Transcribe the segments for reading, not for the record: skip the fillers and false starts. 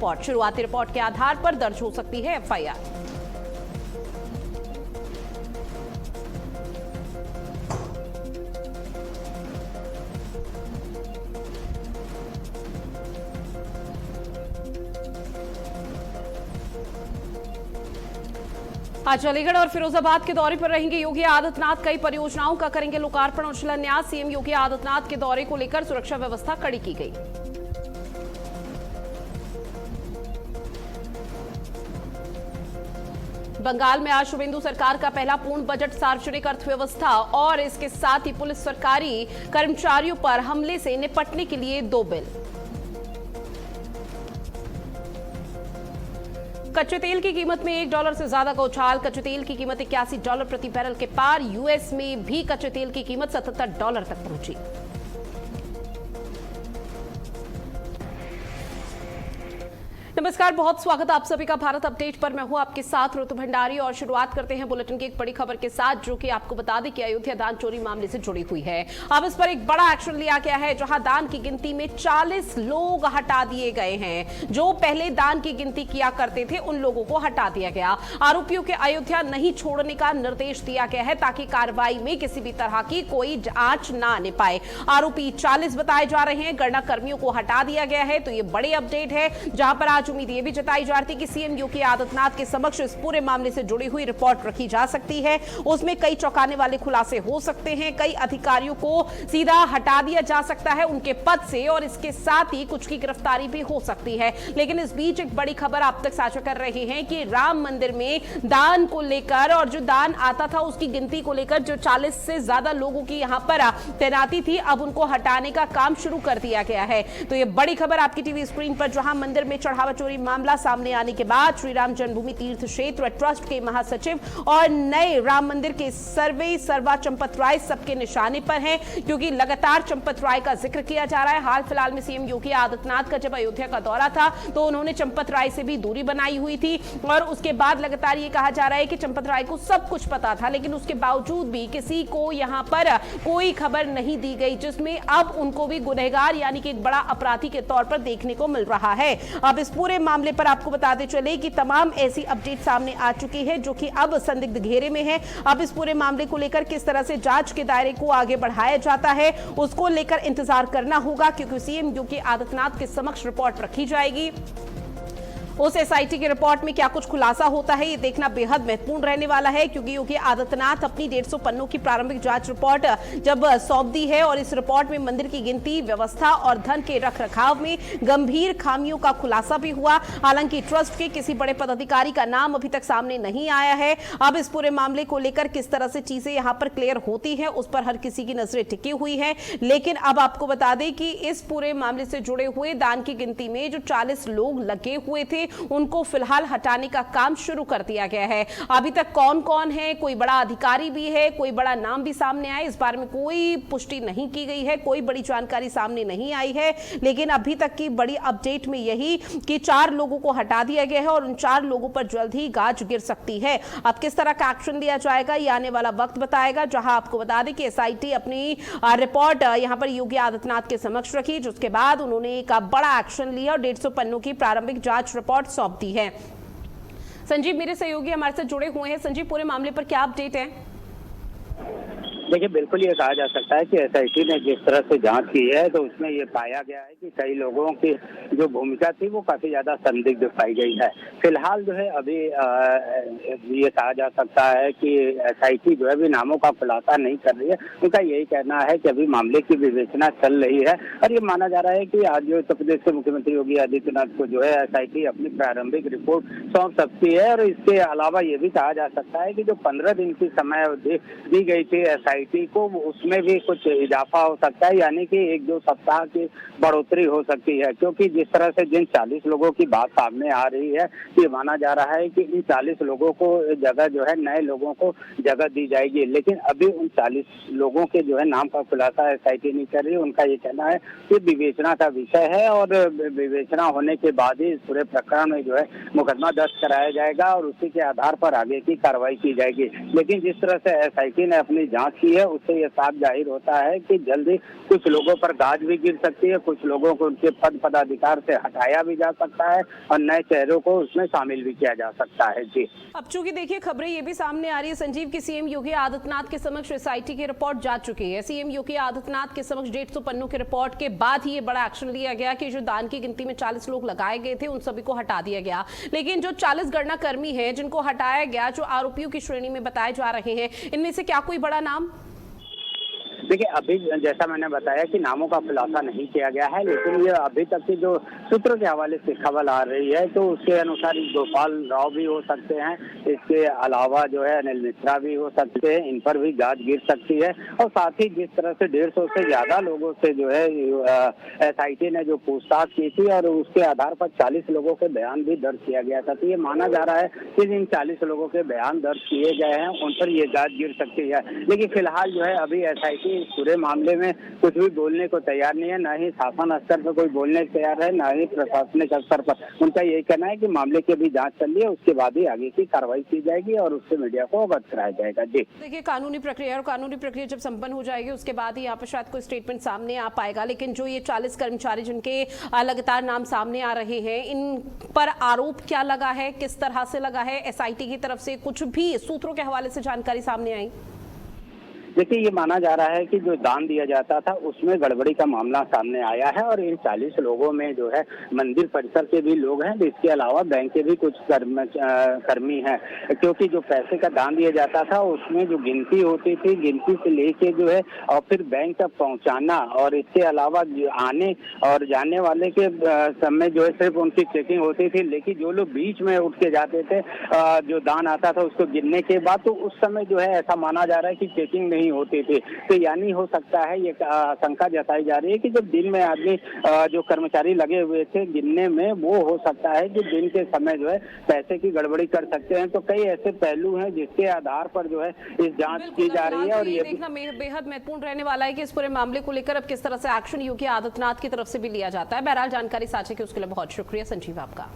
Report. शुरुआती report के आधार पर दर्ज हो सकती है एफआईआर। आज अलीगढ़ और फिरोजाबाद के दौरे पर रहेंगे योगी आदित्यनाथ। कई परियोजनाओं का करेंगे लोकार्पण और शिलान्यास। सीएम योगी आदित्यनाथ के दौरे को लेकर सुरक्षा व्यवस्था कड़ी की गई। बंगाल में आज शुभेंदु सरकार का पहला पूर्ण बजट। सार्वजनिक अर्थव्यवस्था और इसके साथ ही पुलिस सरकारी कर्मचारियों पर हमले से निपटने के लिए 2 बिल। कच्चे तेल की कीमत में $1 से ज्यादा का उछाल। कच्चे तेल की कीमत $81 प्रति बैरल के पार। यूएस में भी कच्चे तेल की कीमत $77 तक पहुंची। नमस्कार, बहुत स्वागत आप सभी का भारत अपडेट पर। मैं हूं आपके साथ ऋतु भंडारी और शुरुआत करते हैं बुलेटिन की एक बड़ी खबर के साथ, जो कि आपको बता दें कि अयोध्या दान चोरी मामले से जुड़ी हुई है। अब इस पर एक बड़ा एक्शन लिया गया है, जहां दान की गिनती में 40 लोग हटा दिए गए हैं। जो पहले दान की गिनती किया करते थे उन लोगों को हटा दिया गया। आरोपियों के अयोध्या नहीं छोड़ने का निर्देश दिया गया है, ताकि कार्रवाई में किसी भी तरह की कोई आंच ना आने पाए। आरोपी 40 बताए जा रहे हैं। गणना कर्मियों को हटा दिया गया है। तो ये बड़ी अपडेट है, जहां पर आज उम्मीद ये भी जताई जा रही कि सीएम योगी आदित्यनाथ के समक्ष इस पूरे मामले से जुड़ी हुई रिपोर्ट रखी जा सकती है। उसमें कई चौंकाने वाले खुलासे हो सकते हैं। कई अधिकारियों को सीधा हटा दिया जा सकता है उनके पद से, और इसके साथ ही कुछ की गिरफ्तारी भी हो सकती है। लेकिन इस बीच एक बड़ी खबर आप तक साझा कर रहे हैं कि राम मंदिर में दान को लेकर और जो दान आता था उसकी गिनती को लेकर जो 40 से ज्यादा लोगों की यहां पर तैनाती थी, अब उनको हटाने का काम शुरू कर दिया गया है। तो ये बड़ी खबर आपकी टीवी स्क्रीन पर, जहां मंदिर में चढ़ावा चोरी मामला सामने आने के बाद श्री राम जन्मभूमि तीर्थ क्षेत्र ट्रस्ट के महासचिव और नए राम मंदिर के सर्वा चंपत राय सबके निशाने पर हैं, क्योंकि लगातार चंपत राय का जिक्र किया जा रहा है। हाल फिलहाल में सीएम योगी आदित्यनाथ का जब अयोध्या का दौरा था तो उन्होंने चंपत राय से भी दूरी बनाई हुई थी, और उसके बाद लगातार ये कहा जा रहा है कि चंपत राय को सब कुछ पता था, लेकिन उसके बावजूद भी किसी को यहां पर कोई खबर नहीं दी गई, जिसमें अब उनको भी गुनहगार यानी कि एक बड़ा अपराधी के तौर पर देखने को मिल रहा है। अब इस पूरे मामले पर आपको बताते चले कि तमाम ऐसी अपडेट सामने आ चुकी है, जो कि अब संदिग्ध घेरे में है। अब इस पूरे मामले को लेकर किस तरह से जांच के दायरे को आगे बढ़ाया जाता है, उसको लेकर इंतजार करना होगा, क्योंकि सीएम योगी आदित्यनाथ के समक्ष रिपोर्ट रखी जाएगी। उस एसआईटी की रिपोर्ट में क्या कुछ खुलासा होता है, ये देखना बेहद महत्वपूर्ण रहने वाला है, क्योंकि योगी आदित्यनाथ अपनी 150 पन्नों की प्रारंभिक जांच रिपोर्ट जब सौंप दी है, और इस रिपोर्ट में मंदिर की गिनती, व्यवस्था और धन के रखरखाव में गंभीर खामियों का खुलासा भी हुआ। हालांकि ट्रस्ट के किसी बड़े पदाधिकारी का नाम अभी तक सामने नहीं आया है। अब इस पूरे मामले को लेकर किस तरह से चीजें यहां पर क्लियर होती है, उस पर हर किसी की नजरें टिकी हुई है। लेकिन अब आपको बता दें कि इस पूरे मामले से जुड़े हुए दान की गिनती में जो 40 लोग लगे हुए थे, उनको फिलहाल हटाने का काम शुरू कर दिया गया है। अभी तक कौन कौन है, कोई बड़ा अधिकारी भी है, कोई बड़ा नाम भी सामने आया, इस बारे में कोई पुष्टि नहीं की गई है, कोई बड़ी जानकारी सामने नहीं आई है। लेकिन अभी तक की बड़ी अपडेट में यही कि 4 लोगों को हटा दिया गया है, और उन 4 लोगों पर जल्द ही गाज गिर सकती है। अब किस तरह का एक्शन लिया जाएगा, ये आने वाला वक्त बताएगा। जहां आपको बता दें कि एसआईटी अपनी रिपोर्ट यहां पर योगी आदित्यनाथ के समक्ष रखी, जिसके बाद उन्होंने एक बड़ा एक्शन लिया और 150 पन्नों की प्रारंभिक जांच रिपोर्ट सौंप दी है। संजीव मेरे सहयोगी हमारे साथ जुड़े हुए हैं। संजीव, पूरे मामले पर क्या अपडेट है? देखिए, बिल्कुल ये कहा जा सकता है कि एसआईटी ने जिस तरह से जांच की है, तो उसमें ये पाया गया है कि कई लोगों की जो भूमिका थी वो काफी ज्यादा संदिग्ध पाई गई है। फिलहाल जो है अभी ये कहा जा सकता है कि एसआईटी जो है अभी नामों का खुलासा नहीं कर रही है। उनका यही कहना है कि अभी मामले की विवेचना चल रही है, और ये माना जा रहा है कि आज जो उत्तर प्रदेश के मुख्यमंत्री योगी आदित्यनाथ को जो है एसआईटी अपनी प्रारंभिक रिपोर्ट सौंप सकती है। और इसके अलावा ये भी कहा जा सकता है कि जो 15 दिन की समय दी गई थी एसआईटी को, उसमें भी कुछ इजाफा हो सकता है, यानी कि 1-2 सप्ताह की बढ़ोतरी हो सकती है। क्योंकि जिस तरह से जिन 40 लोगों की बात सामने आ रही है, ये माना जा रहा है कि इन 40 लोगों को जगह जो है नए लोगों को जगह दी जाएगी। लेकिन अभी उन 40 लोगों के जो है नाम का खुलासा एसआईटी नहीं कर रही। उनका ये कहना है कि विवेचना का विषय है, और विवेचना होने के बाद ही इस पूरे प्रकरण में जो है मुकदमा दर्ज कराया जाएगा, और उसी के आधार पर आगे की कार्रवाई की जाएगी। लेकिन जिस तरह से एसआईटी ने अपनी जांच की है, उससे ये साफ जाहिर होता है कि जल्दी कुछ लोगों पर गाज भी गिर सकती है, कुछ लोगों को उनके पद पदाधिकार से हटाया भी जा सकता है और नए चेहरों को उसमें शामिल भी किया जा सकता है। जी, अब चूंकि देखिए खबरें ये भी सामने आ रही है संजीव की सीएम योगी आदित्यनाथ के समक्ष एसआईटी की रिपोर्ट जा चुकी है। सीएम योगी आदित्यनाथ के समक्ष 150 पन्नों की रिपोर्ट के बाद ही ये बड़ा एक्शन लिया गया कि जो दान की गिनती में 40 लोग लगाए गए थे उन सभी को हटा दिया गया। लेकिन जो 40 गणना कर्मी है जिनको हटाया गया, जो आरोपियों की श्रेणी में बताए जा रहे हैं, इनमें से क्या कोई बड़ा नाम? देखिए, अभी जैसा मैंने बताया कि नामों का खुलासा नहीं किया गया है, लेकिन ये अभी तक की जो सूत्रों के हवाले से खबर आ रही है तो उसके अनुसार गोपाल राव भी हो सकते हैं, इसके अलावा जो है अनिल मिश्रा भी हो सकते हैं, इन पर भी गाज गिर सकती है। और साथ ही जिस तरह से 150 से ज्यादा लोगों से जो है एसआईटी ने जो पूछताछ की थी और उसके आधार पर 40 लोगों के बयान भी दर्ज किया गया था, तो ये माना जा रहा है कि जिन 40 लोगों के बयान दर्ज किए गए हैं उन पर ये गाज गिर सकती है। लेकिन फिलहाल जो है अभी एसआईटी इस पूरे मामले में कुछ भी बोलने को तैयार नहीं है, न ही शासन स्तर पर कोई बोलने को तैयार है, न ही प्रशासनिक स्तर पर। उनका यही कहना है कि मामले की अभी जांच चल रही है, उसके बाद ही आगे की कार्रवाई की जाएगी और उससे मीडिया को अवगत कराया जाएगा। जी, देखिए कानूनी प्रक्रिया जब संपन्न हो जाएगी उसके बाद ही यहाँ पर शायद कोई स्टेटमेंट सामने आ पाएगा। लेकिन जो ये 40 कर्मचारी जिनके लगातार नाम सामने आ रहे हैं, इन पर आरोप क्या लगा है, किस तरह से लगा है, एसआईटी की तरफ से कुछ भी सूत्रों के हवाले से जानकारी सामने आई? देखिए, ये माना जा रहा है कि जो दान दिया जाता था उसमें गड़बड़ी का मामला सामने आया है और इन 40 लोगों में जो है मंदिर परिसर के भी लोग हैं, इसके अलावा बैंक के भी कुछ कर्मी हैं, क्योंकि जो पैसे का दान दिया जाता था उसमें जो गिनती होती थी, गिनती से लेके जो है और फिर बैंक तक पहुंचाना और इसके अलावा आने और जाने वाले के समय जो है सिर्फ उनकी चेकिंग होती थी। लेकिन जो लोग बीच में उठ के जाते थे, जो दान आता था उसको गिनने के बाद, तो उस समय जो है ऐसा माना जा रहा है कि चेकिंग नहीं होती थी। तो यानी हो सकता है, ये आशंका जताई जा रही है कि जब दिन में आदमी जो कर्मचारी लगे हुए थे गिनने में, वो हो सकता है कि दिन के समय जो है पैसे की गड़बड़ी कर सकते हैं। तो कई ऐसे पहलू हैं जिसके आधार पर जो है इस जांच की जा रही है और ये देखना बेहद महत्वपूर्ण रहने वाला है कि इस पूरे मामले को लेकर अब किस तरह से एक्शन योगी आदित्यनाथ की तरफ से भी लिया जाता है। बहरहाल जानकारी साझा की उसके लिए बहुत शुक्रिया संजीव आपका।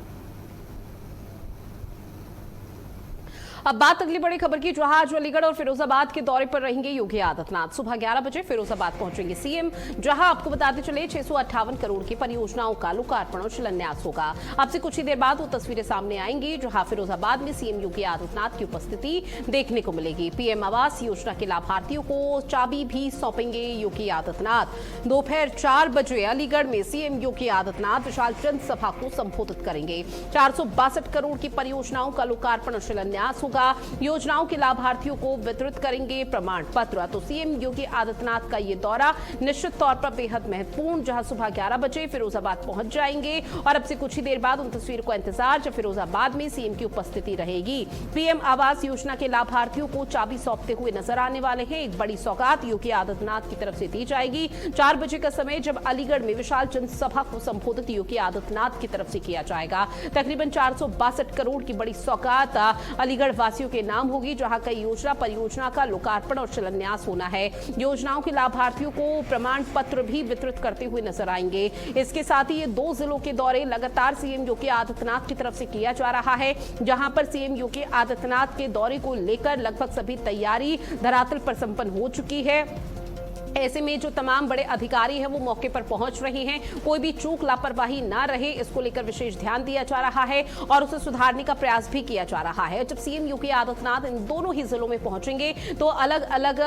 अब बात अगली बड़ी खबर की, जहां आज अलीगढ़ और फिरोजाबाद के दौरे पर रहेंगे योगी आदित्यनाथ। सुबह 11 बजे फिरोजाबाद पहुंचेंगे सीएम, जहां आपको बताते चले 658 करोड़ की परियोजनाओं का लोकार्पण और शिलान्यास होगा। अब से कुछ ही देर बाद वो तस्वीरें सामने आएंगी जहां फिरोजाबाद में सीएम योगी आदित्यनाथ की उपस्थिति देखने को मिलेगी। पीएम आवास योजना के लाभार्थियों को चाबी भी सौंपेंगे योगी आदित्यनाथ। दोपहर 4 बजे अलीगढ़ में सीएम योगी आदित्यनाथ विशाल जनसभा को संबोधित करेंगे। 462 करोड़ की परियोजनाओं का लोकार्पण और शिलान्यास होगा। योजनाओं के लाभार्थियों को वितरित करेंगे प्रमाण पत्र। तो सीएम योगी आदित्यनाथ का ये दौरा निश्चित तौर पर बेहद महत्वपूर्ण, जहां सुबह 11 बजे फिरोजाबाद पहुंच जाएंगे और अब से कुछ ही देर बाद उन तस्वीर को इंतजार जब फिरोजाबाद में सीएम की उपस्थिति रहेगी। पीएम आवास योजना के लाभार्थियों को चाबी सौंपते हुए नजर आने वाले हैं। एक बड़ी सौगात योगी आदित्यनाथ की तरफ से दी जाएगी। 4 बजे का समय जब अलीगढ़ में विशाल जनसभा को संबोधित योगी आदित्यनाथ की तरफ से किया जाएगा। तकरीबन 462 करोड़ की बड़ी सौगात अलीगढ़ वासियों के नाम होगी, जहां कई परियोजना का लोकार्पण और शिलान्यास होना है। योजनाओं के लाभार्थियों को प्रमाण पत्र भी वितरित करते हुए नजर आएंगे। इसके साथ ही ये 2 जिलों के दौरे लगातार सीएम योगी आदित्यनाथ की तरफ से किया जा रहा है, जहां पर सीएम योगी आदित्यनाथ के दौरे को लेकर लगभग सभी तैयारी धरातल पर संपन्न हो चुकी है। ऐसे में जो तमाम बड़े अधिकारी हैं वो मौके पर पहुंच रहे हैं, कोई भी चूक लापरवाही ना रहे इसको लेकर विशेष ध्यान दिया जा रहा है और उसे सुधारने का प्रयास भी किया जा रहा है। जब सीएम योगी आदित्यनाथ इन दोनों ही जिलों में पहुंचेंगे तो अलग अलग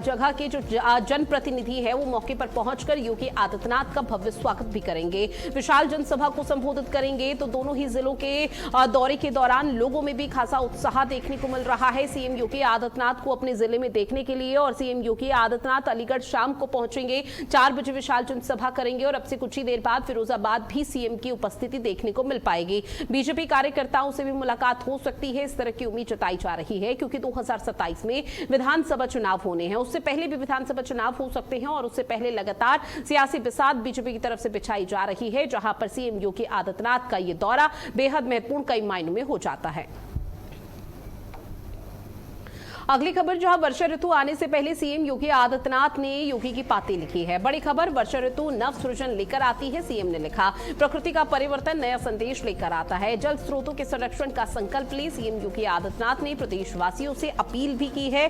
जगह के जो जनप्रतिनिधि है वो मौके पर पहुंचकर योगी आदित्यनाथ का भव्य स्वागत भी करेंगे, विशाल जनसभा को संबोधित करेंगे। तो दोनों ही जिलों के दौरे के दौरान लोगों में भी खासा उत्साह देखने को मिल रहा है सीएम योगी आदित्यनाथ को अपने जिले में देखने के लिए। और सीएम योगी आदित्यनाथ अलीगढ़ शाम को पहुंचेंगे, 4 बजे विशाल जनसभा करेंगे और अब से कुछ ही देर बाद फिरोजाबाद भी सीएम की उपस्थिति देखने को मिल पाएगी। बीजेपी कार्यकर्ताओं से भी मुलाकात हो सकती है, इस तरह की उम्मीद जताई जा रही है, क्योंकि 2027 में विधानसभा चुनाव होने हैं। उससे पहले भी विधानसभा चुनाव हो सकते हैं और उससे पहले लगातार सियासी बिसात बीजेपी की तरफ से बिछाई जा रही है, जहां पर सीएम योगी आदित्यनाथ का यह दौरा बेहद महत्वपूर्ण कई मायनों में हो जाता है। अगली खबर, जहां वर्षा ऋतु आने से पहले सीएम योगी आदित्यनाथ ने योगी की पाती लिखी है। बड़ी खबर, वर्षा ऋतु नव सृजन लेकर आती है। सीएम ने लिखा, प्रकृति का परिवर्तन नया संदेश लेकर आता है। जल स्रोतों के संरक्षण का संकल्प ले सीएम योगी आदित्यनाथ ने प्रदेशवासियों से अपील भी की है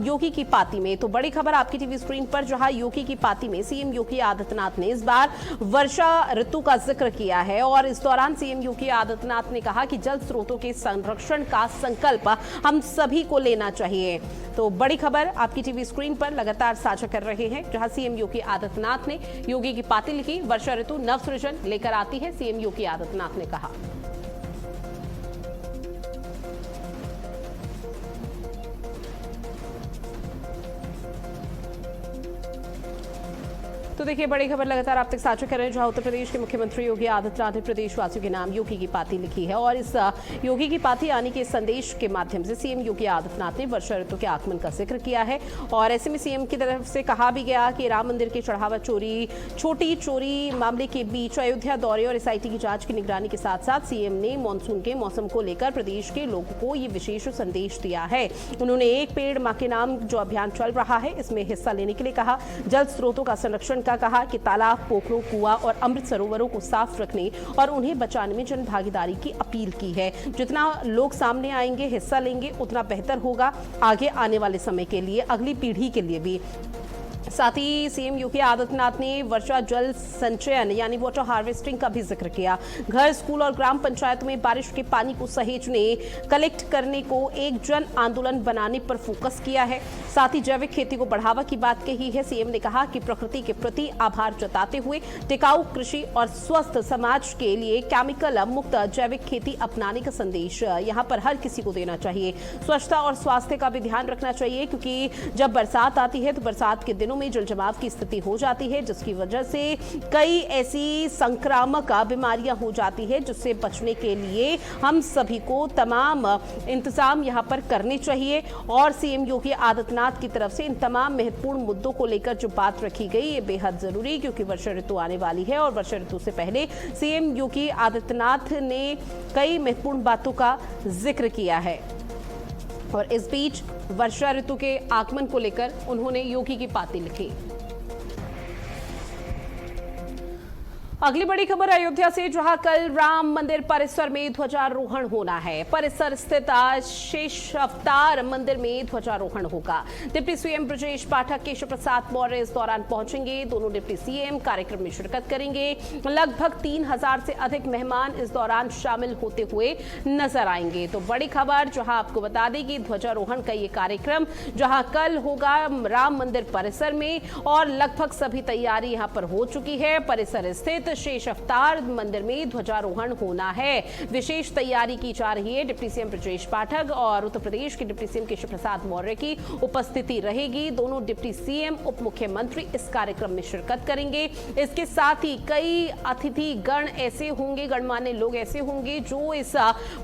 योगी की पाती में। तो बड़ी खबर आपकी टीवी स्क्रीन पर, जहां योगी की पाती में सीएम योगी आदित्यनाथ ने इस बार वर्षा ऋतु का जिक्र किया है और इस दौरान सीएम योगी आदित्यनाथ ने कहा कि जल स्रोतों के संरक्षण का संकल्प हम सभी को लेना चाहिए। तो बड़ी खबर आपकी टीवी स्क्रीन पर लगातार साझा कर रहे हैं, जहां सीएम योगी आदित्यनाथ ने योगी की पाती लिखी, वर्षा ऋतु नव सृजन लेकर आती है, सीएम योगी आदित्यनाथ ने कहा। तो देखिए, बड़ी खबर लगातार आप तक साझा कर रहे हैं, जहां उत्तर प्रदेश के मुख्यमंत्री योगी आदित्यनाथ ने प्रदेशवासियों के नाम योगी की पाती लिखी है और इस योगी की पाती आने के संदेश के माध्यम से सीएम योगी आदित्यनाथ ने वर्षा ऋतु के आगमन का जिक्र किया है। और ऐसे में सीएम की तरफ से कहा भी गया कि राम मंदिर के चढ़ावा चोरी, छोटी चोरी मामले के बीच अयोध्या दौरे और एसआईटी की जांच की निगरानी के साथ साथ सीएम ने मानसून के मौसम को लेकर प्रदेश के लोगों को ये विशेष संदेश दिया है। उन्होंने एक पेड़ मां के नाम जो अभियान चल रहा है इसमें हिस्सा लेने के लिए कहा। जल स्रोतों का संरक्षण का कहा कि तालाब, पोखरों, कुआं और अमृत सरोवरों को साफ रखने और उन्हें बचाने में जन भागीदारी की अपील की है। जितना लोग सामने आएंगे, हिस्सा लेंगे, उतना बेहतर होगा आगे आने वाले समय के लिए, अगली पीढ़ी के लिए भी। साथ ही सीएम योगी आदित्यनाथ ने वर्षा जल संचयन यानी वाटर हार्वेस्टिंग का भी जिक्र किया। घर, स्कूल और ग्राम पंचायतों में बारिश के पानी को सहेजने, कलेक्ट करने को एक जन आंदोलन बनाने पर फोकस किया है। साथ ही जैविक खेती को बढ़ावा की बात कही है। सीएम ने कहा कि प्रकृति के प्रति आभार जताते हुए टिकाऊ कृषि और स्वस्थ समाज के लिए केमिकल मुक्त जैविक खेती अपनाने का संदेश यहाँ पर हर किसी को देना चाहिए। स्वच्छता और स्वास्थ्य का भी ध्यान रखना चाहिए, क्योंकि जब बरसात आती है तो बरसात के दिनों में जल जमाव की स्थिति हो जाती है, जिसकी वजह से कई ऐसी संक्रामक बीमारियां हो जाती है, जिससे बचने के लिए हम सभी को तमाम इंतजाम यहां पर करने चाहिए। और सीएम योगी आदित्यनाथ की तरफ से इन तमाम महत्वपूर्ण मुद्दों को लेकर जो बात रखी गई ये बेहद जरूरी, क्योंकि वर्षा ऋतु आने वाली है और वर्षा ऋतु से पहले सीएम योगी आदित्यनाथ ने कई महत्वपूर्ण बातों का जिक्र किया है। और इस बीच वर्षा ऋतु के आगमन को लेकर उन्होंने योगी की पाती लिखी। अगली बड़ी खबर अयोध्या से, जहां कल राम मंदिर परिसर में ध्वजारोहण होना है। परिसर स्थित शेष अवतार मंदिर में ध्वजारोहण होगा। डिप्टी सीएम ब्रजेश पाठक, केशव प्रसाद मौर्य इस दौरान पहुंचेंगे। दोनों डिप्टी सीएम कार्यक्रम में शिरकत करेंगे। लगभग 3000 से अधिक मेहमान इस दौरान शामिल होते हुए नजर आएंगे। तो बड़ी खबर, जहां आपको बता दें कि ध्वजारोहण का ये कार्यक्रम जहां कल होगा राम मंदिर परिसर में और लगभग सभी तैयारी यहां पर हो चुकी है। परिसर स्थित शेष अवतार मंदिर में ध्वजारोहण होना है। विशेष तैयारी की जा रही है। डिप्टी सीएम ब्रजेश पाठक और उत्तर प्रदेश के डिप्टी सीएम केशव प्रसाद मौर्य की उपस्थिति रहेगी। दोनों डिप्टी सीएम, उप मुख्यमंत्री इस कार्यक्रम में शिरकत करेंगे। इसके साथ ही कई अतिथि गण ऐसे होंगे, गणमान्य लोग ऐसे होंगे जो इस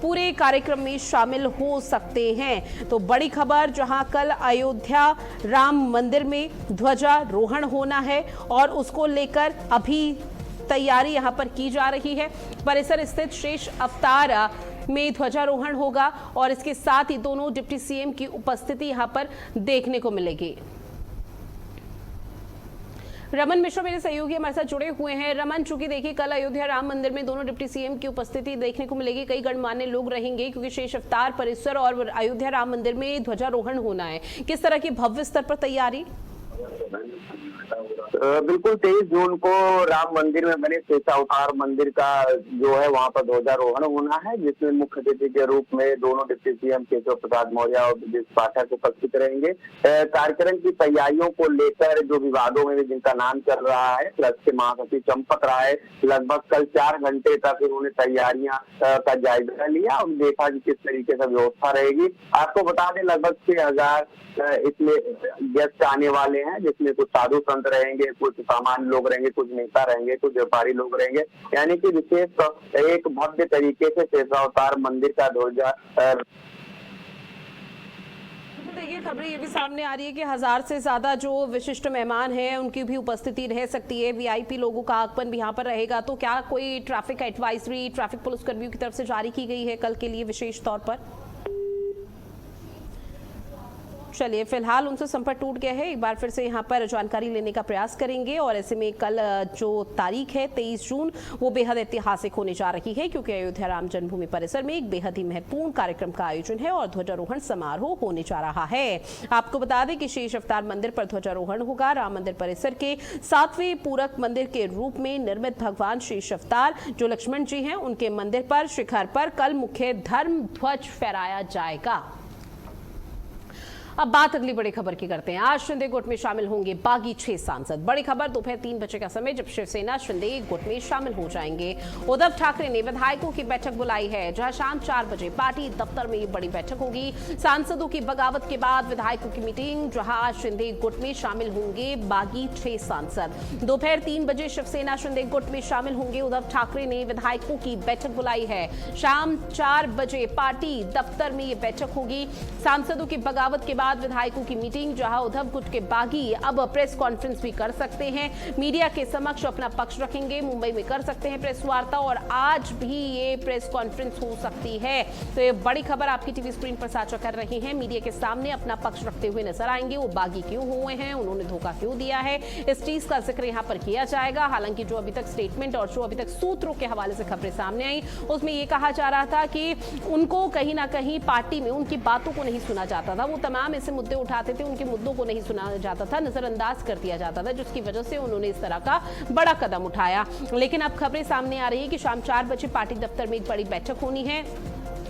पूरे कार्यक्रम में शामिल हो सकते हैं। तो बड़ी खबर, जहां कल अयोध्या राम मंदिर में ध्वजारोहण होना है और उसको लेकर अभी तैयारी यहां पर की जा रही है। परिसर स्थित शेष अवतार में ध्वजारोहण होगा और इसके साथ ही दोनों डिप्टी सीएम की उपस्थिति यहां पर देखने को मिलेगी। रमन मिश्रा मेरे सहयोगी हमारे साथ जुड़े हुए हैं। रमन, चूंकि देखिए कल अयोध्या राम मंदिर में दोनों डिप्टी सीएम की उपस्थिति देखने को मिलेगी, कई गणमान्य लोग रहेंगे क्योंकि शेष अवतार परिसर और अयोध्या राम मंदिर में ध्वजारोहण होना है। किस तरह की भव्य स्तर पर तैयारी? बिल्कुल 23 जून को राम मंदिर में बने शेषावतार मंदिर का जो है वहां पर ध्वजारोहण होना है, जिसमें मुख्य अतिथि के रूप में दोनों डिप्टी सीएम केशव प्रसाद मौर्य और ब्रजेश पाठक उपस्थित रहेंगे। कार्यक्रम की तैयारियों को लेकर जो विवादों में भी जिनका नाम चल रहा है, प्लस के महासचिव चंपक राय, लगभग कल 4 घंटे तक उन्होंने तैयारियां का जायजा लिया और देखा कि किस तरीके से व्यवस्था रहेगी। आपको बता दें लगभग 6000 इसमें गेस्ट आने वाले हैं, जिसमें कुछ साधु संत रहेंगे, कुछ सामान्य लोग रहेंगे, कुछ नेता रहेंगे, कुछ व्यापारी लोग रहेंगे। यानी कि विशेष एक भव्य तरीके से शेषावतार मंदिर का ध्वजा। देखिए खबरें ये भी सामने आ रही है कि 1000 से ज्यादा जो विशिष्ट मेहमान हैं उनकी भी उपस्थिति रह सकती है। वीआईपी लोगों का आगमन भी यहाँ पर रहेगा। तो क्या कोई ट्रैफिक एडवाइजरी ट्रैफिक पुलिस कर्मियों की तरफ से जारी की गई है कल के लिए विशेष तौर पर? चलिए, फिलहाल उनसे संपर्क टूट गया है। एक बार फिर से यहाँ पर जानकारी लेने का प्रयास करेंगे और ऐसे में कल जो तारीख है 23 जून वो बेहद ऐतिहासिक होने जा रही है, क्योंकि अयोध्या राम जन्मभूमि परिसर में एक बेहद ही महत्वपूर्ण कार्यक्रम का आयोजन है और ध्वजारोहण समारोह होने जा रहा है। आपको बता दें कि शेष अवतार मंदिर पर ध्वजारोहण होगा। राम मंदिर परिसर के 7वें पूरक मंदिर के रूप में निर्मित भगवान शेष अवतार जो लक्ष्मण जी हैं, उनके मंदिर पर शिखर पर कल मुख्य धर्म ध्वज फहराया जाएगा। अब बात अगली बड़ी खबर की करते हैं। आज शिंदे गुट में शामिल होंगे बागी 6 सांसद। बड़ी खबर दोपहर 3 बजे का समय जब शिवसेना शिंदे गुट में शामिल हो जाएंगे। उद्धव ठाकरे ने विधायकों की बैठक बुलाई है, जहां शाम 4 बजे पार्टी दफ्तर में ये बड़ी बैठक होगी। सांसदों की बगावत के बाद विधायकों की मीटिंग, जहां आज शिंदे गुट में शामिल होंगे बागी 6 सांसद। दोपहर 3 बजे शिवसेना शिंदे गुट में शामिल होंगे। उद्धव ठाकरे ने विधायकों की बैठक बुलाई है। शाम 4 बजे पार्टी दफ्तर में ये बैठक होगी। सांसदों की बगावत के बाद विधायकों की मीटिंग, जहां उद्धव गुट के बागी अब प्रेस कॉन्फ्रेंस भी कर सकते हैं, मीडिया के समक्ष अपना पक्ष रखेंगे। मुंबई में कर सकते हैं प्रेस वार्ता और आज भी ये प्रेस कॉन्फ्रेंस हो सकती है। तो ये बड़ी खबर आपकी टीवी स्क्रीन पर साझा कर रहे हैं। मीडिया के सामने अपना पक्ष रखते हुए नजर आएंगे। वो बागी क्यों हुए हैं, उन्होंने धोखा क्यों दिया है, इस चीज का जिक्र यहां पर किया जाएगा। हालांकि जो अभी तक स्टेटमेंट और जो अभी तक सूत्रों के हवाले से खबरें सामने आई, उसमें यह कहा जा रहा था कि उनको कहीं ना कहीं पार्टी में उनकी बातों को नहीं सुना जाता था। वो तमाम ऐसे मुद्दे उठाते थे, उनके मुद्दों को नहीं सुना जाता था, नजरअंदाज कर दिया जाता था, जिसकी वजह से उन्होंने इस तरह का बड़ा कदम उठाया। लेकिन अब खबरें सामने आ रही है कि शाम 4 बजे पार्टी दफ्तर में एक बड़ी बैठक होनी है।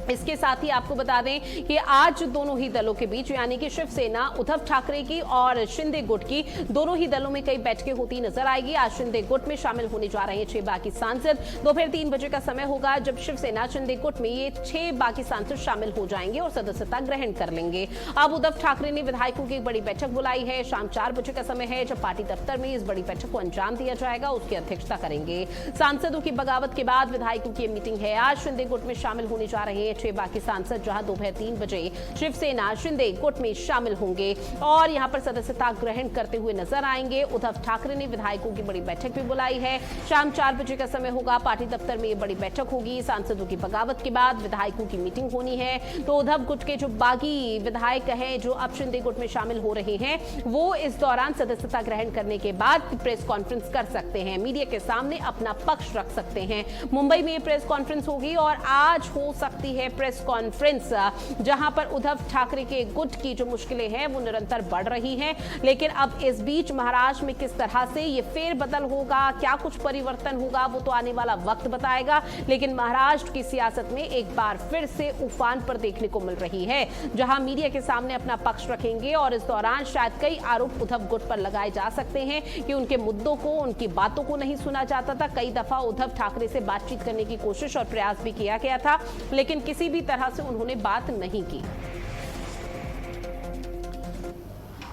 इसके साथ ही आपको बता दें कि आज दोनों ही दलों के बीच, यानी कि शिवसेना उद्धव ठाकरे की और शिंदे गुट की, दोनों ही दलों में कई बैठकें होती नजर आएगी। आज शिंदे गुट में शामिल होने जा रहे हैं 6 बागी सांसद। दोपहर 3 बजे का समय होगा जब शिवसेना शिंदे गुट में ये 6 बागी सांसद शामिल हो जाएंगे और सदस्यता ग्रहण कर लेंगे। अब उद्धव ठाकरे ने विधायकों की एक बड़ी बैठक बुलाई है। शाम 4 बजे का समय है जब पार्टी दफ्तर में इस बड़ी बैठक को अंजाम दिया जाएगा, उसकी अध्यक्षता करेंगे। सांसदों की बगावत के बाद विधायकों की मीटिंग है। आज शिंदे गुट में शामिल होने जा रहे हैं 6 बागी सांसद, जहां दोपहर 3 बजे शिवसेना शिंदे गुट में शामिल होंगे और यहां पर सदस्यता ग्रहण करते हुए नजर आएंगे। उद्धव ठाकरे ने विधायकों की बड़ी बैठक भी बुलाई है। शाम 4 बजे का समय होगा, पार्टी दफ्तर में ये बड़ी बैठक होगी। सांसदों की बगावत के बाद विधायकों की मीटिंग होनी है। तो उद्धव गुट के जो बागी विधायक हैं जो अब शिंदे गुट में शामिल हो रहे हैं, वो इस दौरान सदस्यता ग्रहण करने के बाद प्रेस कॉन्फ्रेंस कर सकते हैं, मीडिया के सामने अपना पक्ष रख सकते हैं। मुंबई में ये प्रेस कॉन्फ्रेंस होगी और आज हो सकती है प्रेस कॉन्फ्रेंस, जहां पर उद्धव ठाकरे के गुट की जो मुश्किलें हैं वो निरंतर बढ़ रही हैं। लेकिन अब इस बीच महाराष्ट्र में किस तरह से ये फेरबदल होगा, क्या कुछ परिवर्तन होगा, वो तो आने वाला वक्त बताएगा। लेकिन महाराष्ट्र की सियासत में एक बार फिर से उफान पर देखने को मिल रही है, जहां मीडिया के सामने अपना पक्ष रखेंगे और इस दौरान शायद कई आरोप उद्धव गुट पर लगाए जा सकते हैं कि उनके मुद्दों को, उनकी बातों को नहीं सुना जाता था। कई दफा उद्धव ठाकरे से बातचीत करने की कोशिश और प्रयास भी किया गया था, लेकिन किसी भी तरह से उन्होंने बात नहीं की।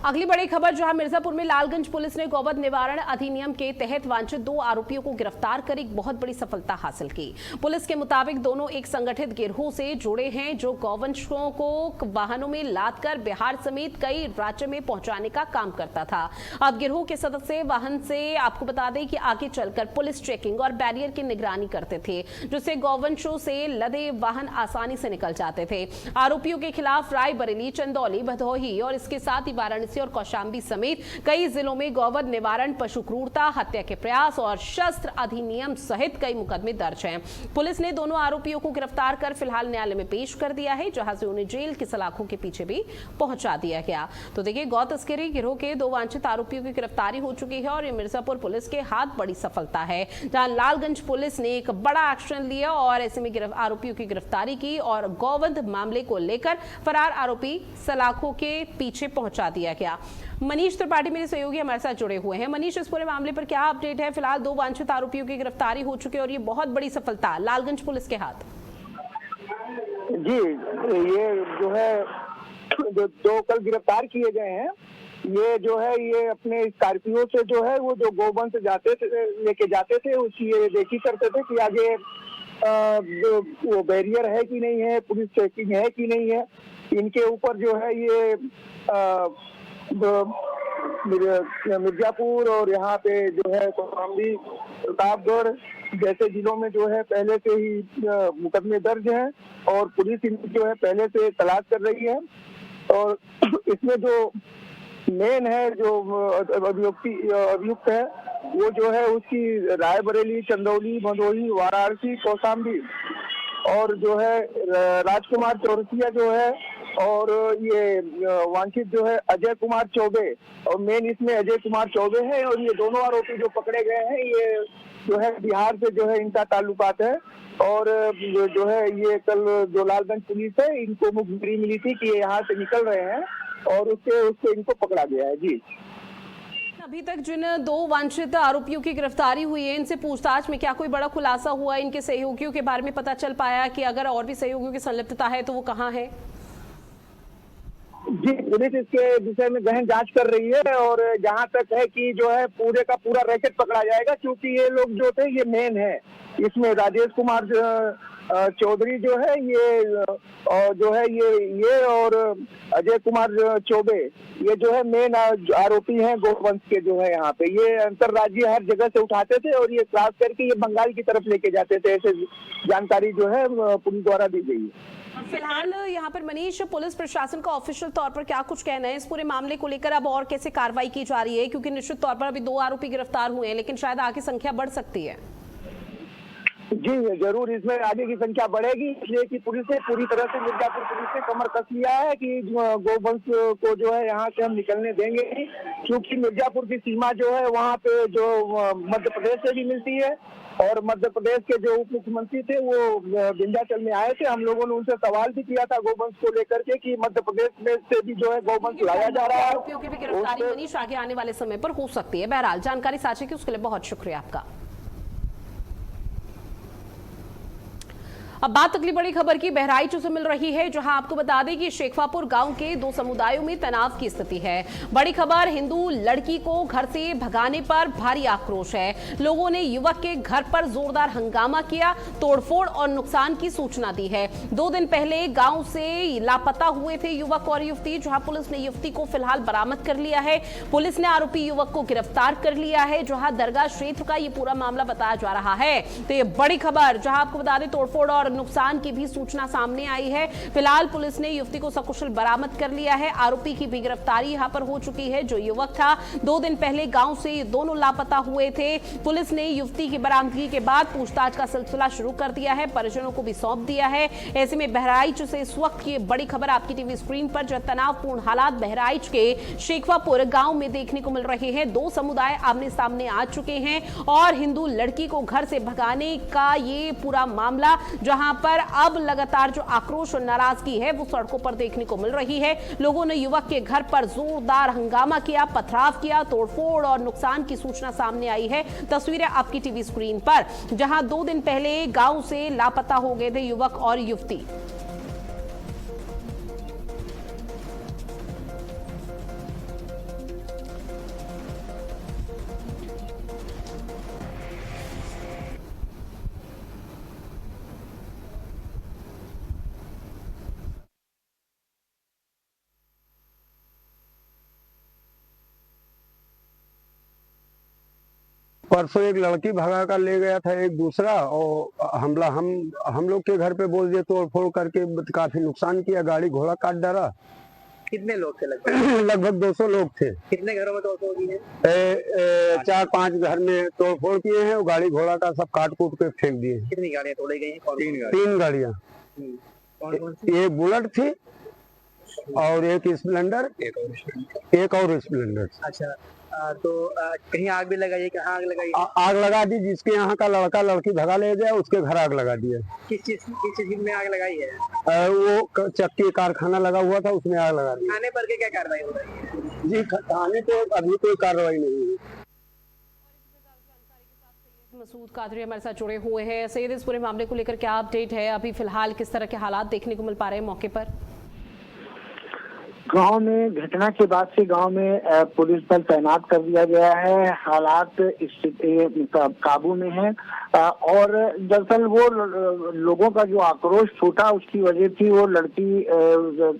अगली बड़ी खबर, जहां मिर्जापुर में लालगंज पुलिस ने गौवध निवारण अधिनियम के तहत वांछित 2 आरोपियों को गिरफ्तार कर एक बहुत बड़ी सफलता हासिल की। पुलिस के मुताबिक दोनों एक संगठित गिरोह से जुड़े हैं जो गौवंशों को वाहनों में लादकर बिहार समेत कई राज्यों में पहुंचाने का काम करता था। अब गिरोह के सदस्य वाहन से, आपको बता दें कि आगे चलकर पुलिस चेकिंग और बैरियर की निगरानी करते थे, जिससे गौवंशों से लदे वाहन आसानी से निकल जाते थे। आरोपियों के खिलाफ रायबरेली, चंदौली, भदोही और इसके साथ ही वाराणसी और कौशाम्बी समेत कई जिलों में गौवध निवारण, पशु क्रूरता, हत्या के प्रयास और शस्त्र अधिनियम सहित कई मुकदमे दर्ज हैं। पुलिस ने दोनों आरोपियों को गिरफ्तार कर फिलहाल न्यायालय में पेश कर दिया है, जहां से उन्हें जेल की सलाखों के पीछे भी पहुंचा दिया गया। तो देखिए, गौ तस्करी गिरोह के 2 वांछित आरोपियों की गिरफ्तारी हो चुकी है और ये मिर्जापुर पुलिस के हाथ बड़ी सफलता है, जहां लालगंज पुलिस ने एक बड़ा एक्शन लिया और ऐसे में आरोपियों की गिरफ्तारी की और गौवध मामले को लेकर फरार आरोपी सलाखों के पीछे पहुंचा दिया गया। मनीष त्रिपाठी मेरे सहयोगी हमारे साथ जुड़े हुए हैं। मनीष, इस पूरे मामले पर क्या अपडेट है? फिलहाल 2 वांछित आरोपियों की गिरफ्तारी हो चुकी है और ये बहुत बड़ी सफलता लालगंज पुलिस के हाथ। जी, ये जो है जो 2 कल गिरफ्तार किए गए हैं, ये जो है ये अपने स्कॉर्पियो से जो है वो जो गोवंश जाते थे, लेके जाते थे, उसकी ये देखी करते थे कि आगे वो बैरियर है कि नहीं है, पुलिस चेकिंग है कि नहीं है। इनके ऊपर जो है ये मिर्जापुर और यहाँ पे जो है कौशाम्बी, प्रतापगढ़ जैसे जिलों में जो है पहले से ही मुकदमे दर्ज हैं और पुलिस इनकी जो है पहले से तलाश कर रही है। और इसमें जो मेन है, जो अभियुक्त है, वो जो है उसकी रायबरेली, चंदौली, भदोही, वाराणसी, कौशाम्बी और जो है राजकुमार चौरसिया जो है, और ये वांछित जो है अजय कुमार चौबे, और मेन इसमें अजय कुमार चौबे है। और ये दोनों आरोपी जो पकड़े गए हैं, ये जो है बिहार से जो है इनका ताल्लुकात है। और जो है ये कल जो लालगंज पुलिस है, इनको मुखबिरी मिली थी कि ये यहाँ से निकल रहे हैं, और उससे इनको पकड़ा गया है। जी, अभी तक जिन 2 वांछित आरोपियों की गिरफ्तारी हुई है, इनसे पूछताछ में क्या कोई बड़ा खुलासा हुआ? इनके सहयोगियों के बारे में पता चल पाया कि अगर और भी सहयोगियों की संलिप्तता है तो वो कहाँ है? जी, पुलिस इसके विषय में गहन जांच कर रही है, और जहां तक है कि जो है पूरे का पूरा रैकेट पकड़ा जाएगा, क्योंकि ये लोग जो थे ये मेन है इसमें। राजेश कुमार चौधरी जो है ये, और जो है ये और अजय कुमार चौबे, ये जो है मेन आरोपी हैं गोवंश के। जो है यहाँ पे ये अंतरराज्यीय हर जगह से उठाते थे, और ये खास करके ये बंगाल की तरफ लेके जाते थे, ऐसे जानकारी जो है पुलिस द्वारा दी गई है। फिलहाल यहाँ पर मनीष, पुलिस प्रशासन का ऑफिशियल तौर पर क्या कुछ कहना है इस पूरे मामले को लेकर? अब और कैसे कार्रवाई की जा रही है, क्योंकि निश्चित तौर पर अभी 2 आरोपी गिरफ्तार हुए हैं, लेकिन शायद आगे संख्या बढ़ सकती है। जी जरूर, इसमें आगे की संख्या बढ़ेगी, इसलिए कि पुलिस ने पूरी तरह से, मिर्जापुर पुलिस ने कमर कस लिया है कि गोवंश को जो है यहाँ से हम निकलने देंगे नहीं, क्योंकि मिर्जापुर की सीमा जो है वहाँ पे जो मध्य प्रदेश से भी मिलती है, और मध्य प्रदेश के जो उप मुख्यमंत्री थे वो विंध्याचल में आए थे। हम लोगों ने उनसे सवाल भी किया था गोवंश को लेकर के कि मध्य प्रदेश में से भी जो है गोवंश लाया जा रहा है। आरोपियों की भी गिरफ्तारी मनीष आगे आने वाले समय पर हो सकती है। बहरहाल जानकारी साझा की उसके लिए बहुत शुक्रिया आपका। अब बात अगली बड़ी खबर की बहराइच से मिल रही है, जहां आपको बता दें कि शेखवापुर गांव के 2 समुदायों में तनाव की स्थिति है। बड़ी खबर, हिंदू लड़की को घर से भगाने पर भारी आक्रोश है। लोगों ने युवक के घर पर जोरदार हंगामा किया, तोड़फोड़ और नुकसान की सूचना दी है। 2 दिन पहले गांव से लापता हुए थे युवक और युवती, जहां पुलिस ने युवती को फिलहाल बरामद कर लिया है। पुलिस ने आरोपी युवक को गिरफ्तार कर लिया है, जहां दरगाह क्षेत्र का ये पूरा मामला बताया जा रहा है। तो ये बड़ी खबर, जहां आपको बता दें तोड़फोड़ और नुकसान की भी सूचना सामने आई है। फिलहाल पुलिस ने युवती को सकुशल बरामद कर लिया है। आरोपी की भी गिरफ्तारी यहां पर हो चुकी है। जो युवक था 2 दिन पहले गांव से ये दोनों लापता हुए थे। पुलिस ने युवती की बरामदगी के बाद पूछताछ का सिलसिला शुरू कर दिया है, परिजनों को भी सौंप दिया है। ऐसे में बहराइच से इस वक्त की बड़ी खबर आपकी टीवी स्क्रीन पर, जो तनावपूर्ण हालात बहराइच के शेखवापुर गांव में देखने को मिल रहे हैं। 2 समुदाय आमने सामने आ चुके हैं और हिंदू लड़की को घर से भगाने का ये पूरा मामला, जहां पर अब लगातार जो आक्रोश और नाराजगी है वो सड़कों पर देखने को मिल रही है। लोगों ने युवक के घर पर जोरदार हंगामा किया, पथराव किया, तोड़फोड़ और नुकसान की सूचना सामने आई है। तस्वीरें आपकी टीवी स्क्रीन पर, जहां 2 दिन पहले गांव से लापता हो गए थे युवक और युवती। परसों एक लड़की भगा कर ले गया था एक दूसरा, और हम लोग के घर पे बोल दिए, तोड़ फोड़ करके काफी नुकसान किया, गाड़ी घोड़ा काट डाला। कितने लोग थे लगभग? लगभग 200 लोग थे। कितने घरों में तोड़फोड़ की है? 4-5 घर में तोड़फोड़ किए हैं, और गाड़ी घोड़ा का सब काट कूट के फेंक दिए। कितनी गाड़ियां तोड़ी गई हैं? 3 गाड़ियां। एक बुलेट थी और एक स्प्लेंडर, एक और स्प्लेंडर। अच्छा, तो कहीं आग भी लगाई? कहाँ आग लगाई? आग लगा दी, जिसके यहाँ का लड़का लड़की भगा ले गया उसके घर आग लगा दिया। किस चीज में आग लगाई है? वो चक्की कारखाना लगा हुआ था, उसमें आग लगा दी। थाने पर के क्या कार्रवाई हो रही है? जी, थाने पे अभी कोई कार्रवाई नहीं हुई। मसूद कादरी हमारे साथ जुड़े हुए हैं। सैयद, इस पूरे मामले को लेकर क्या अपडेट है? अभी फिलहाल किस तरह के हालात देखने को मिल पा रहे हैं मौके पर? गांव में घटना के बाद से गांव में पुलिस बल तैनात कर दिया गया है। हालात स्थिति काबू में है और दरअसल वो लोगों का जो आक्रोश फूटा उसकी वजह थी वो लड़की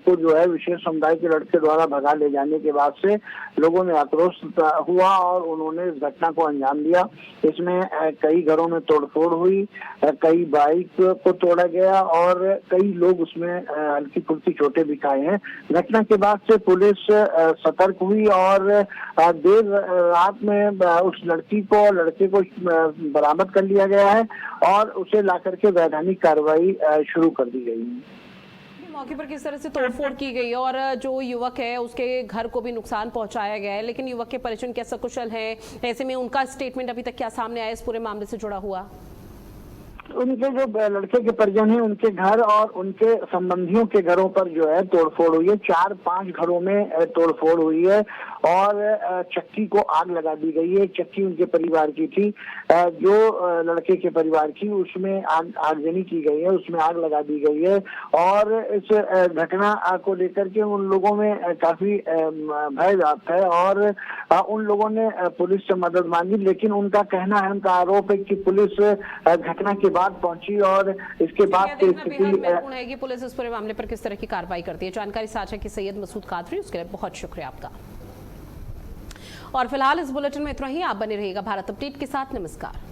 को जो है विशेष समुदाय के लड़के द्वारा भगा ले जाने के बाद से लोगों में आक्रोश हुआ और उन्होंने इस घटना को अंजाम दिया। इसमें कई घरों में तोड़फोड़ हुई, कई बाइक को तोड़ा गया और कई लोग उसमें हल्की फुल्की चोटें भी खाए हैं। घटना के बाद से पुलिस सतर्क हुई और देर रात में उस लड़के को बरामद कर लिया गया है और उसे लाकर के वैधानिक कार्रवाई शुरू कर दी गई है। मौके पर किस तरह से तोड़फोड़ की गई और जो युवक है उसके घर को भी नुकसान पहुंचाया गया है, लेकिन युवक के परिजन क्या सकुशल हैं? ऐसे में उनका स्टेटमेंट अभी तक क्या सामने आया इस पूरे मामले से जुड़ा हुआ? उनके जो लड़के के परिजन हैं उनके घर और उनके संबंधियों के घरों पर जो है तोड़फोड़ हुई है। 4-5 घरों में तोड़फोड़ हुई है और चक्की को आग लगा दी गई है। चक्की उनके परिवार की थी, जो लड़के के परिवार की, उसमें आगजनी की गई है, उसमें आग लगा दी गई है और इस घटना को लेकर के उन लोगों में काफी भय व्याप्त है और उन लोगों ने पुलिस से मदद मांगी, लेकिन उनका कहना है, उनका आरोप है कि पुलिस घटना के बाद पहुंची और इसके बाद महत्वपूर्ण है कि पुलिस इस पूरे मामले पर किस तरह की कार्रवाई करती है। जानकारी साझा की सैयद मसूद कादरी, उसके लिए बहुत शुक्रिया आपका। और फिलहाल इस बुलेटिन में इतना ही। आप बने रहिएगा भारत अपडेट के साथ। नमस्कार।